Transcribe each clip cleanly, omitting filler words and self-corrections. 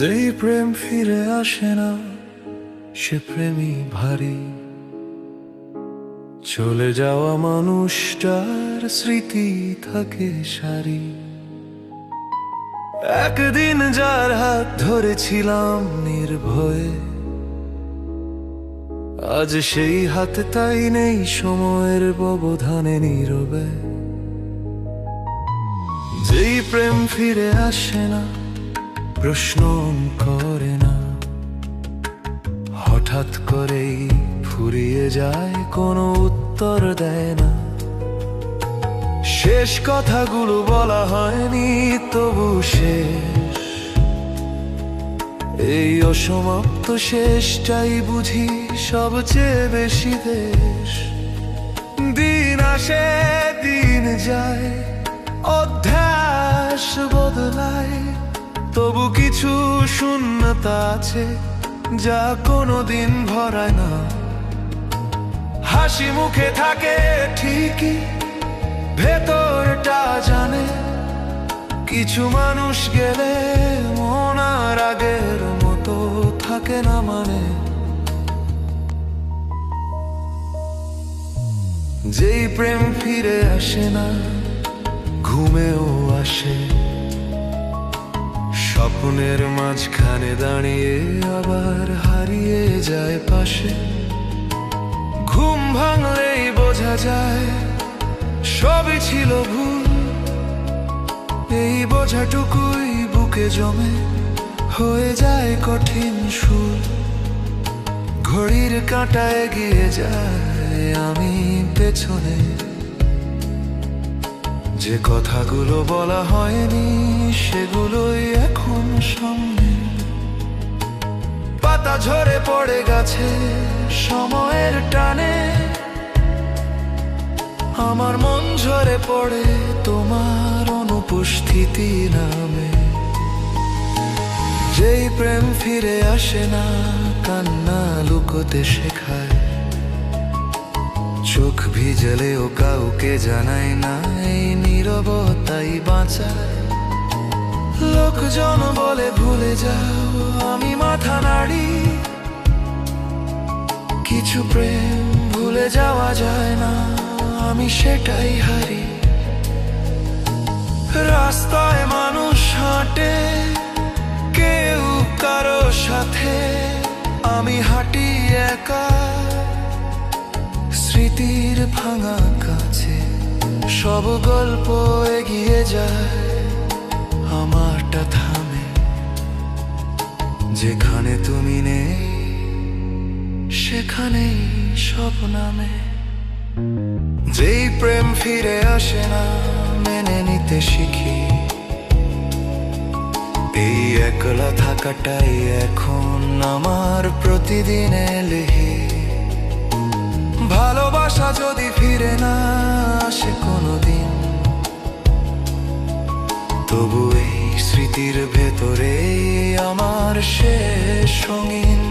যেই প্রেম ফিরে আসে না সে প্রেমই ভারী। চলে যাওয়া মানুষটার স্মৃতি থাকে সারি। একদিন যার হাত ধরেছিলাম নির্ভয়ে, আজ সেই হাত তাই নেই সময়ের ব্যবধানে নীরবে। যেই প্রেম ফিরে আসে না প্রশ্ন করে না, হঠাৎ করেই ফুরিয়ে যায়, কোনো উত্তর দেয় না। শেষ কথাগুলো বলা হয়নি তবু শেষ, এই অসমাপ্ত শেষটাই বুঝি সবচেয়ে বেশি দেশ। দিন আসে দিন যায়, অধ্যাস বদলায়, তবু কিছু শূন্যতা আছে যা কোনোদিন ভরায় না। হাসি মুখে থাকে ঠিকই, ভেতরটা জানে কিছু মানুষ গেলে মন আর আগের মতো থাকে না। মানে যেই প্রেম ফিরে আসে না ঘুমেও আসে, স্বপ্নের মাঝখানে দাঁড়িয়ে আবার হারিয়ে যায় পাশে। ঘুম ভাঙলেই বোঝা যায় সবই ছিল ভুল, এই বোঝাটুকুই বুকে জমে হয়ে যায় কঠিন সুর। ঘড়ির কাঁটা এগিয়ে যায়, আমি পেছনে। যে কথাগুলো বলা হয়নি সেগুলোই এখন সামনে। পাতা ঝরে পড়ে গেছে সময়ের টানে, আমার মন ঝরে পড়ে তোমার অনুপস্থিতি নামে। যেই প্রেম ফিরে আসে না কান্না লুকোতে শেখায়, চোখ ভিজলেও কাউকে জানায় না, এই নীরবতাই বাঁচায়। লোকজন বলে ভুলে যাও, আমি মাথা নাড়ি। কিছু প্রেম ভুলে যাওয়া যায় না, আমি সেটাই হারি। রাস্তায় মানুষ হাঁটে কেউ কারো সাথে, আমি হাঁটি একা স্মৃতির ভাঙা কাছে। সব গল্প এগিয়ে যায়, আমারটা থামে। যেখানে তুমি নেই সেখানেই সব নামে। যেই প্রেম ফিরে আসে না মেনে নিতে শিখি, এই একলা থাকাটাই এখন আমার প্রতিদিনে লিখি। ভালোবাসা যদি ফিরে না আসে কোনোদিন, তবু এই স্মৃতির ভেতরে আমার শেষ সঙ্গীন।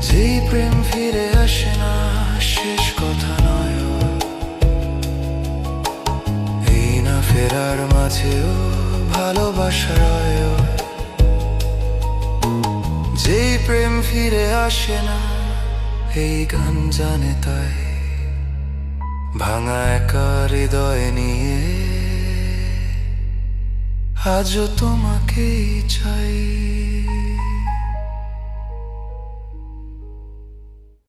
যেই প্রেম ফিরে আসে না শেষ কথা নয়, এই না ফেরার মাঝেও ভালোবাসা রয়। যেই প্রেম ফিরে আসে না এই গান জানে তাই, ভাঙা একা হৃদয় নিয়ে আজও তোমাকেই চাই।